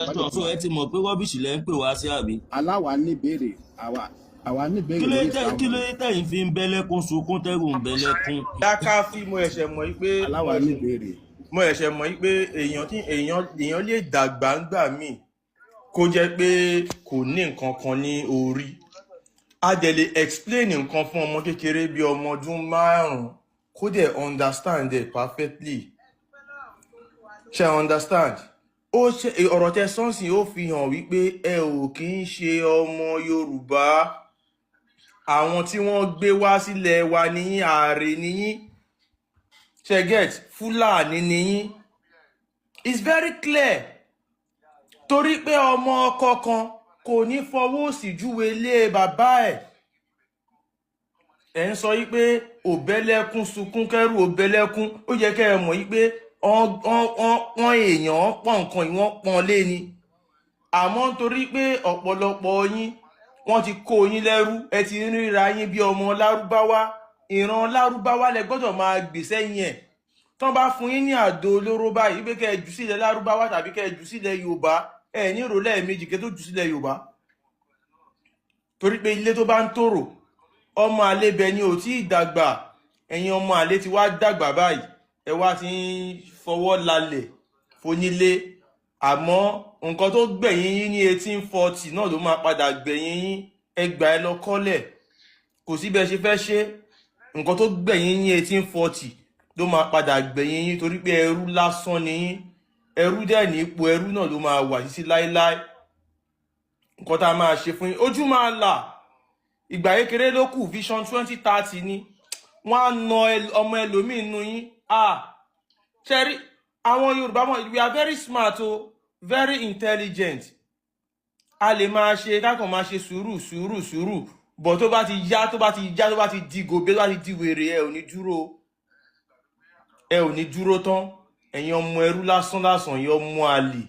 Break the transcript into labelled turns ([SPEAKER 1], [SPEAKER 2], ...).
[SPEAKER 1] So ẹ ti mọ̀ pé rọ́bìṣì lẹ́ ń pè wá sí àbí.
[SPEAKER 2] aláwa níbèrè àwa níbèrè lórí ìsàmù.
[SPEAKER 1] kí ló dé tẹ̀yìn fi ń bẹ́lẹ́kún sunkún tẹ́rù ń bẹ́lẹ́kún.
[SPEAKER 3] Dákáfí mo ẹ̀ṣẹ̀ mọ̀ yí pé
[SPEAKER 2] aláwa níbèrè.
[SPEAKER 3] mo ẹ̀ṣẹ̀ mọ̀ yí pé èèyàn lè dàgbà ńgbà míì kó jẹ́ pé kò ní nǹkan kan ní orí. A dẹ̀ lè explain nǹkan fún ọmọ kékeré bíi ọmọ ọdún 5 kó dẹ̀ understand it perfectly. Ṣé understand? Ọ̀rọ̀ tẹ sọ́ọ̀sì ó fi hàn wípé ẹ ò kì í ṣe ọmọ Yorùbá. Àwọn tí wọ́n gbé wá sílẹ̀ wa níyín, ààrẹ níyín, ṣe get, Fúlàní níyín. It's very clear. Torí pé ọmọ ọkọ kan kò ní fọwọ́ òsì júwe ilé bàbá ẹ̀. Ẹ̀ ń sọ yí pé òbẹ́lẹ́kún sunkún kẹ́rù òbẹ́lẹ́kún, ó yẹ kẹ́ ẹ mọ̀ yí pé wọ́n èèyàn pọ̀ nǹkan ìwọ̀n pọ̀n lé ni. Àmọ́ nítorí pé ọ̀pọ̀lọpọ̀ yín wọ́n ti kó yín lẹ́rú, ẹ ti ríra yín bí ọmọ Lárúbáwá. Ìran Lárúbáwá lẹ gbọ́dọ̀ máa gbè sẹ́yìn ẹ̀. Tán bá fún yín ní àdó olóró báyìí pé kẹ́ ẹ jù sílẹ̀ Lárúbáwá tàbí kẹ́ ẹ jù sílẹ̀ Yorùbá, ẹ ní ìrọ̀lẹ́ méjì kẹ́ tó jù sílẹ̀ Yorùbá. Torí pé ilé tó bá ń tòrò, ọmọ àlè bẹ̀ ni ò tí ì dàgbà. Ẹ̀yin ọmọ àlè ti wá dàgbà báyìí, ẹ wá ti ń fọwọ́ lalẹ̀ fonílé. Àmọ́ nǹkan tó gbẹ̀yìn yín ní 1840 náà ló máa padà gbẹ̀yìn yín. Ẹ gbà ẹ lọ kọ́lẹ̀, kò sí bẹ́ẹ̀ ṣe fẹ́ ṣe. Nǹkan tó gbẹ̀yìn ní 1840 ló máa padà gbẹ̀yìn yín, torí pé ẹrú lásán ni yín. Ẹrú dẹ̀ ní ipò ẹrú náà ló máa wà títí láéláé. Nǹkan tá a máa ṣe fún yín, ojú máa là. Ìgbà kékeré ló kù, vision 2030 ni. Wọ́n á na ọmọ ẹlòmíì nínú yín. Ṣẹ́rí, àwọn Yorùbá mọ̀, we are very smart o, very intelligent. A lè máa ṣe, kákan máa ṣe sùúrù. Bọ̀ tó bá ti yá, tó bá ti di gòbé, tó bá ti di wèrè, ẹ ò ní dúró tán. Ẹ̀yin ọmọ ẹrú lásán, ẹ̀yin ọmọ àlè.